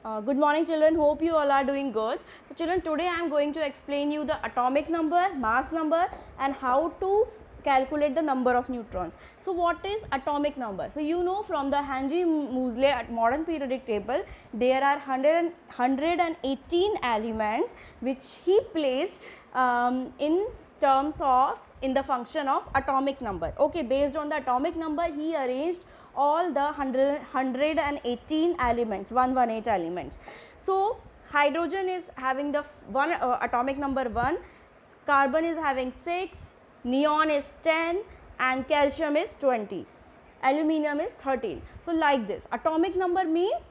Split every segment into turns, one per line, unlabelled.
Good morning children, hope you all are doing good. So children, today I am going to explain you the atomic number, mass number and how to calculate the number of neutrons. So what is atomic number? So you know from the Henry Moseley at modern periodic table, there are 118 elements which he placed in terms of in the function of atomic number. Okay, based on the atomic number he arranged all the 118 elements, 118 elements. So hydrogen is having the one atomic number 1, carbon is having 6, neon is 10 and calcium is 20, aluminium is 13. So like this, atomic number means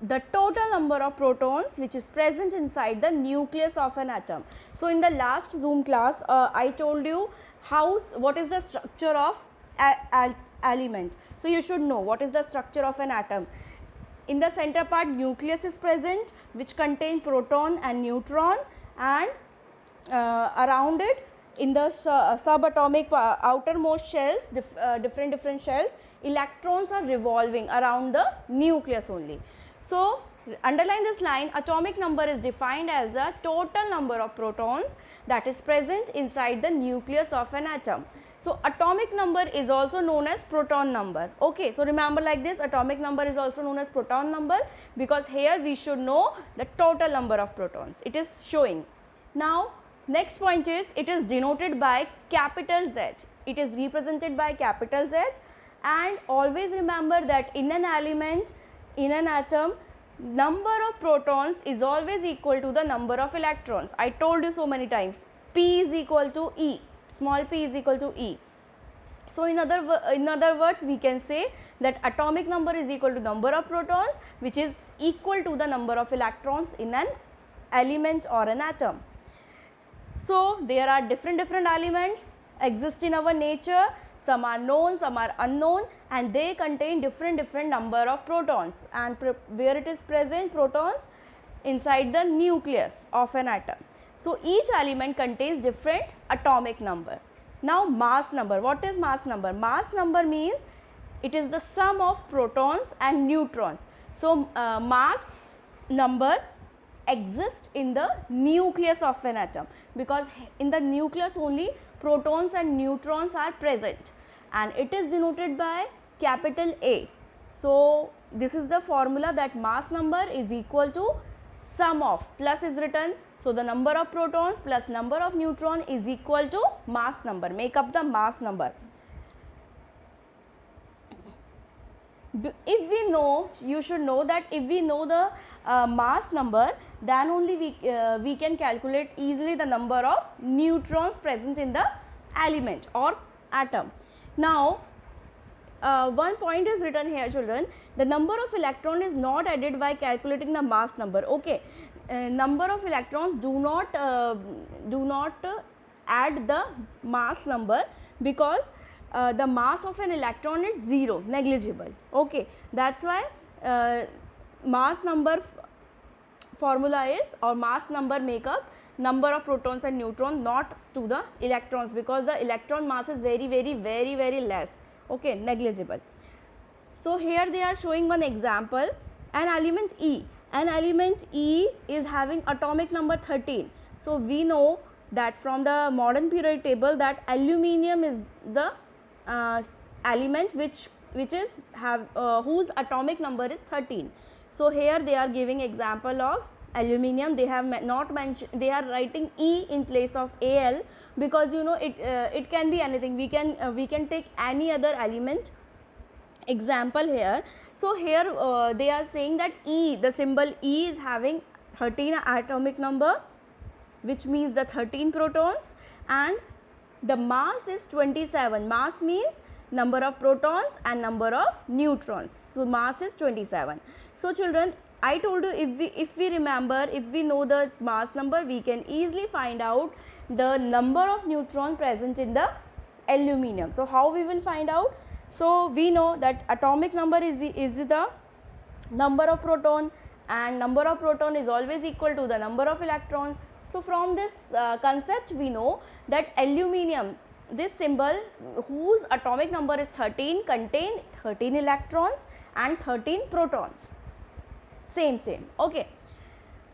the total number of protons which is present inside the nucleus of an atom. So in the last Zoom class I told you what is the structure of element. So you should know what is the structure of an atom. In the center part nucleus is present which contain proton and neutron, and around it in the subatomic outermost shells, different shells, electrons are revolving around the nucleus only. So underline this line, atomic number is defined as the total number of protons that is present inside the nucleus of an atom. So atomic number is also known as proton number. Okay, so remember like this, atomic number is also known as proton number because here we should know the total number of protons it is showing. Now next point is, it is denoted by capital Z. It is represented by capital Z, and always remember that in an element, in an atom, number of protons is always equal to the number of electrons. I told you so many times, P is equal to E, small p is equal to E. So in other words we can say that atomic number is equal to number of protons which is equal to the number of electrons in an element or an atom. So there are different elements exist in our nature. Some are known, some are unknown, and they contain different number of protons, and where it is present, protons inside the nucleus of an atom. So each element contains different atomic number. Now mass number. What is mass number? Mass number means it is the sum of protons and neutrons. So mass number exists in the nucleus of an atom because in the nucleus only protons and neutrons are present, and it is denoted by capital A. So this is the formula that mass number is equal to sum of, plus is written, so the number of protons plus number of neutron is equal to mass number, make up the mass number. If we know, you should know that if we know the mass number, then only we can calculate easily the number of neutrons present in the element or atom. Now one point is written here children, the number of electron is not added by calculating the mass number. Okay, number of electrons do not add the mass number because the mass of an electron is 0, negligible. Okay, that's why mass number formula is, or mass number make up number of protons and neutrons, not to the electrons, because the electron mass is very less. Okay, negligible. So here they are showing one example, an element E. An element E is having atomic number 13. So we know that from the modern periodic table that aluminium is the element which is whose atomic number is 13. So here they are giving example of aluminium. They have not mentioned, they are writing E in place of Al because you know it can be anything. We can take any other element example here. So here they are saying that E, the symbol E is having 13 atomic number, which means the 13 protons, and the mass is 27. Mass means number of protons and number of neutrons. So mass is 27. So children, I told you if we remember, if we know the mass number, we can easily find out the number of neutron present in the aluminium. So how we will find out? So we know that atomic number is the number of proton, and number of proton is always equal to the number of electron. So from this concept we know that aluminium, this symbol whose atomic number is 13, contain 13 electrons and 13 protons. same, okay.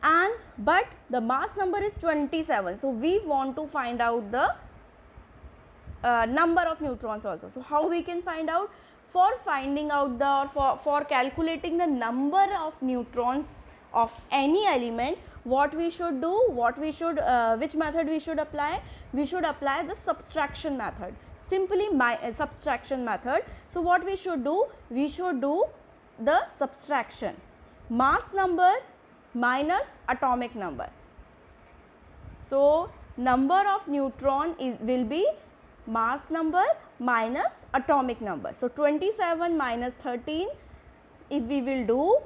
And but the mass number is 27, so we want to find out the number of neutrons also. So how we can find out? For finding out the, or for calculating the number of neutrons of any element, what we should do, which method we should apply? We should apply the subtraction method, simply subtraction method. So what we should do? We should do the subtraction, mass number minus atomic number. So number of neutron will be mass number minus atomic number. So 27 minus 13, if we will do,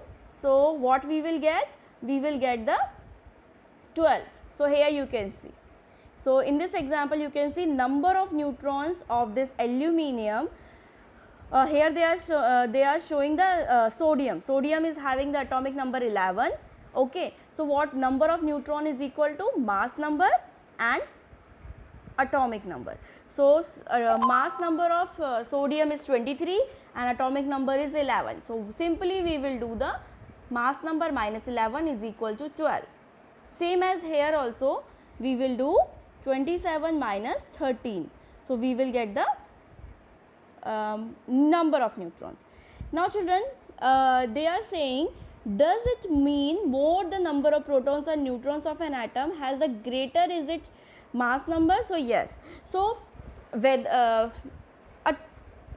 so what we will get? We will get the 12. So here you can see. So in this example you can see number of neutrons of this aluminium. Here they are showing the sodium. Sodium is having the atomic number 11. Okay. So what number of neutron is equal to? Mass number and atomic number. So mass number of sodium is 23 and atomic number is 11. So simply we will do the mass number minus 11 is equal to 12. Same as here also we will do 27 minus 13. So we will get the number of neutrons. Now children, they are saying, does it mean more the number of protons and neutrons of an atom has the greater is its mass number? So yes. So with a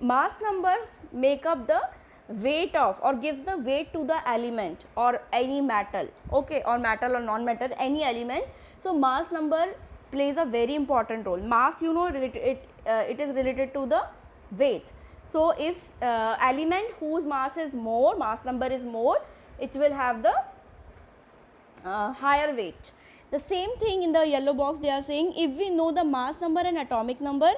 mass number make up the weight of, or gives the weight to the element or any metal, okay, or metal or non-metal, any element. So mass number plays a very important role. Mass, you know, it is related to the weight. So if element whose mass is more, mass number is more, it will have the higher weight. The same thing in the yellow box they are saying, if we know the mass number and atomic number,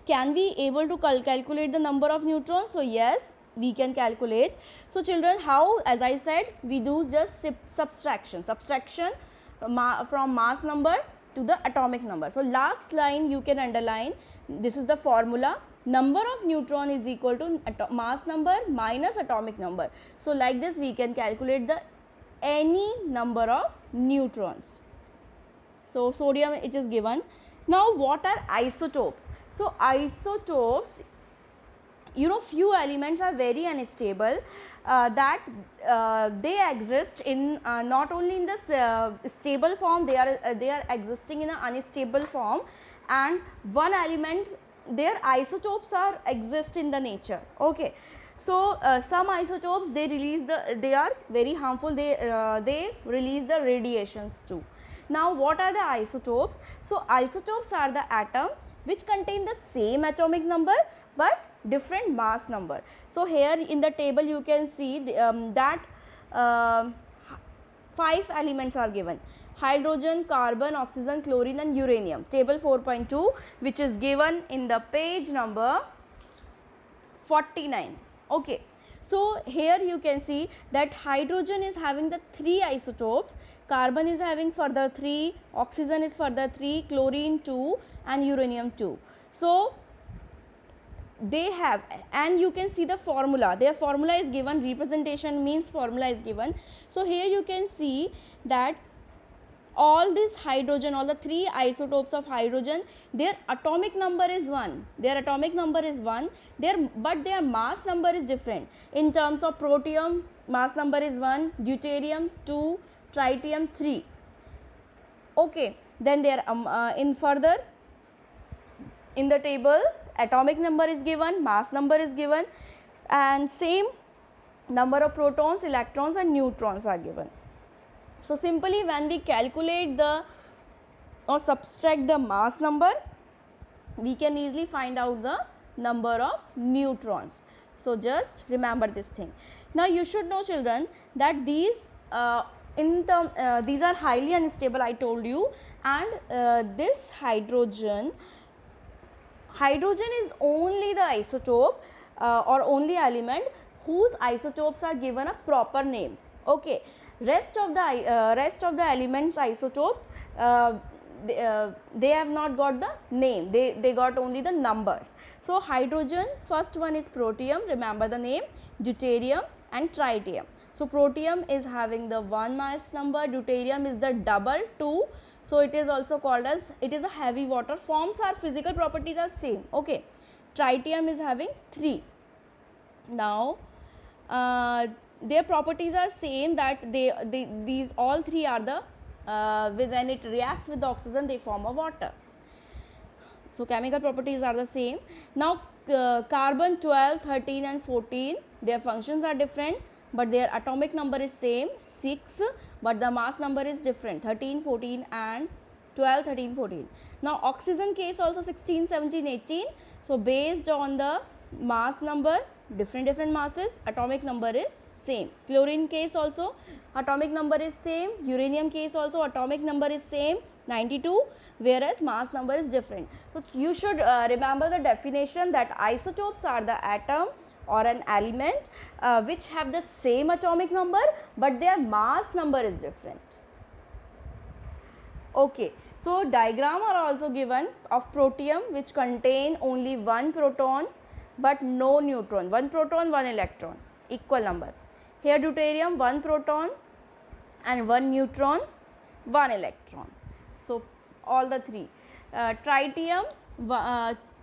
can we able to calculate the number of neutrons? So yes, we can calculate. So children, how? As I said, we do just subtraction from mass number to the atomic number. So last line you can underline, this is the formula, number of neutron is equal to mass number minus atomic number. So like this we can calculate the any number of neutrons. So sodium it is given. Now what are isotopes? So isotopes, you know, few elements are very unstable, that they exist in not only in the stable form, they are existing in an unstable form, and one element, their isotopes are exist in the nature. Okay. So some isotopes they are very harmful, they release the radiations too. Now what are the isotopes? So isotopes are the atom which contain the same atomic number but different mass number. So here in the table you can see that 5 elements are given: hydrogen, carbon, oxygen, chlorine and uranium. Table 4.2, which is given in the page number 49. Okay. So here you can see that hydrogen is having the 3 isotopes, carbon is having further 3, oxygen is further 3, chlorine 2 and uranium 2. So they have, and you can see the formula, their formula is given, representation means formula is given. So here you can see that all this hydrogen, all the 3 isotopes of hydrogen, their atomic number is 1, but their mass number is different. In terms of protium, mass number is 1, deuterium 2, tritium 3. Okay, then there in further in the table atomic number is given, mass number is given, and same number of protons, electrons and neutrons are given. So simply when we calculate the or subtract the mass number, we can easily find out the number of neutrons. So just remember this thing. Now you should know children that these these are highly unstable, I told you, and this hydrogen is only the isotope or only element whose isotopes are given a proper name. Okay. Rest of the elements isotopes, they have not got the name, they got only the numbers. So hydrogen, first one is protium, remember the name, deuterium and tritium. So protium is having the 1 mass number, deuterium is the double 2. So it is also called as, it is a heavy water. Forms are, physical properties are same. Okay. Tritium is having 3. Now their properties are same, that these all three are the when it reacts with the oxygen they form a water. So chemical properties are the same. Now carbon 12, 13 and 14, their functions are different, but their atomic number is same 6, but the mass number is different 13, 14 and 12, 13, 14. Now oxygen case also 16, 17, 18. So based on the mass number, different masses, atomic number is same. Chlorine case also atomic number is same. Uranium case also atomic number is same 92, whereas mass number is different. So you should remember the definition that isotopes are the atom or an element which have the same atomic number but their mass number is different. Okay. So diagram are also given of protium which contain only one proton but no neutron, one proton, one electron, equal number. Here deuterium, one proton and one neutron, one electron. So all the three. Tritium,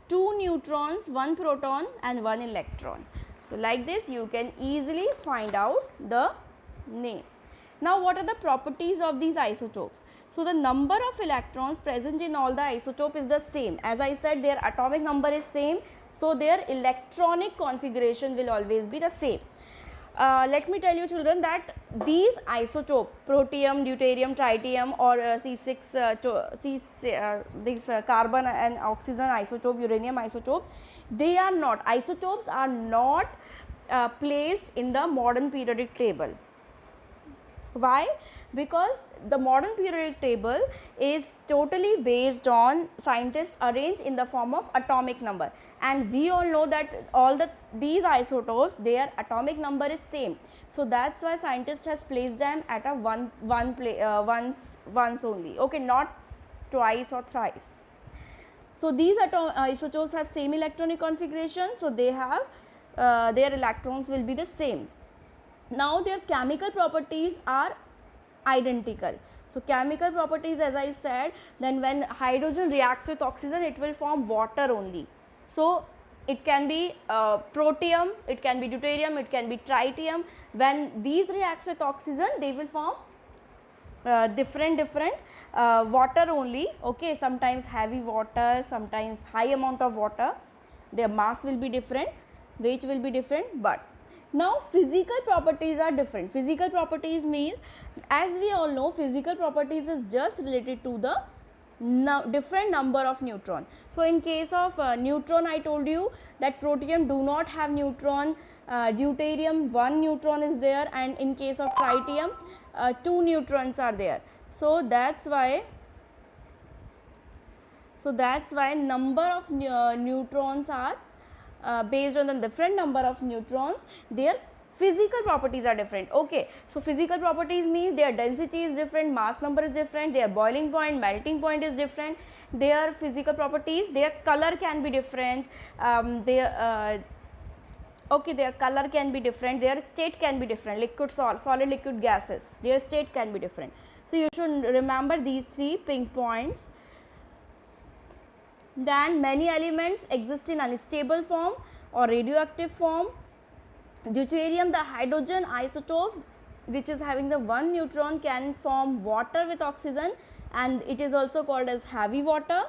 2 neutrons, 1 proton and 1 electron. So like this you can easily find out the name. Now what are the properties of these isotopes? So the number of electrons present in all the isotope is the same. As I said, their atomic number is same, so their electronic configuration will always be the same. Let me tell you children that these isotope, protium, deuterium, tritium or this carbon and oxygen isotope, uranium isotope, they are not, isotopes are not placed in the modern periodic table. Why? Because the modern periodic table is totally based on scientists arrange in the form of atomic number, and we all know that all these isotopes, their atomic number is same. So that's why scientists has placed them at a once only. Okay, not twice or thrice. So these isotopes have same electronic configuration, so they have their electrons will be the same. Now their chemical properties are identical. So chemical properties, as I said, then when hydrogen reacts with oxygen it will form water only. So it can be protium, it can be deuterium, it can be tritium. When these reacts with oxygen they will form different water only. Okay, sometimes heavy water, sometimes high amount of water. Their mass will be different, weight will be different, but now physical properties are different. Physical properties means, as we all know, physical properties is just related to the different number of neutron. So in case of neutron, I told you that protium do not have neutron, deuterium 1 neutron is there, and in case of tritium 2 neutrons are there. So that's why number of neutrons are based on the different number of neutrons, their physical properties are different. Okay, so physical properties means their density is different, mass number is different, their boiling point, melting point is different, their physical properties, their color can be different, their color can be different, their state can be different, liquid, solid, liquid, gases, their state can be different. So you should remember these 3 pink points. Then many elements exist in unstable form or radioactive form. Deuterium, the hydrogen isotope which is having the 1 neutron, can form water with oxygen, and it is also called as heavy water.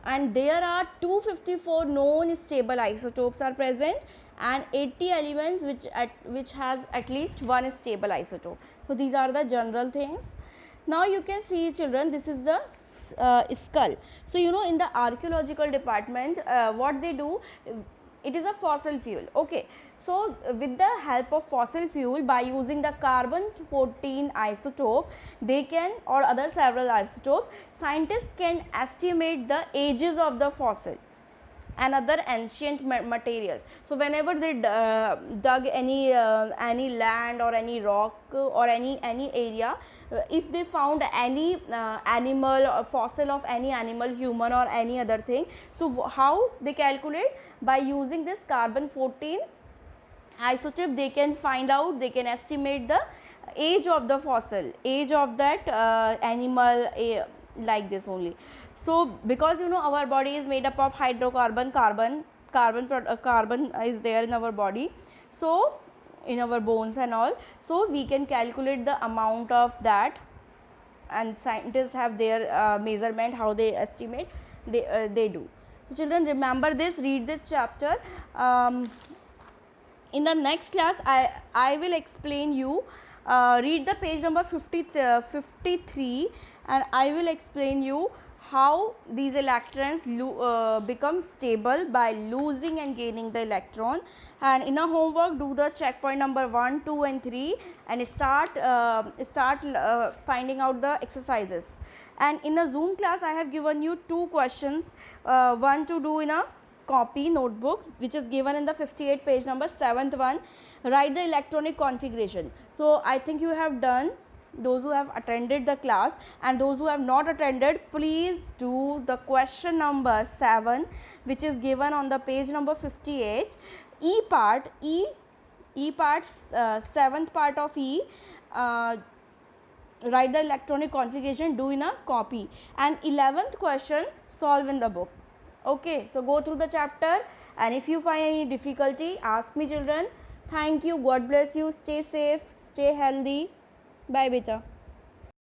And there are 254 known stable isotopes are present and 80 elements which has at least one stable isotope. So these are the general things. Now you can see children, this is the skull. So you know in the archaeological department what they do, it is a fossil fuel. Okay, so with the help of fossil fuel, by using the carbon 14 isotope, they can, or other several isotope, scientists can estimate the ages of the fossil and other ancient materials. So whenever they dug any land or any rock or any area, if they found any animal or fossil of any animal, human or any other thing, so how they calculate? By using this carbon 14 isotopes, they can find out, they can estimate the age of the fossil, age of that animal, like this only. So because you know our body is made up of hydrocarbon, carbon is there in our body, so in our bones and all, so we can calculate the amount of that, and scientists have their measurement, how they estimate, they do. So children, remember this, read this chapter. In the next class I will explain you, read the page number 53, and I will explain you how these electrons become stable by losing and gaining the electron. And in a homework, do the checkpoint number 1, 2 and 3 and start finding out the exercises. And in the Zoom class I have given you 2 questions, one to do in a copy notebook which is given in the 58 page number, 7th one, write the electronic configuration. So I think you have done, those who have attended the class, and those who have not attended, please do the question number 7 which is given on the page number 58, E part, 7th part of E, write the electronic configuration, do in a copy, and 11th question solve in the book. Okay, so go through the chapter, and if you find any difficulty, ask me children. Thank you, God bless you, stay safe, stay healthy, bye beta.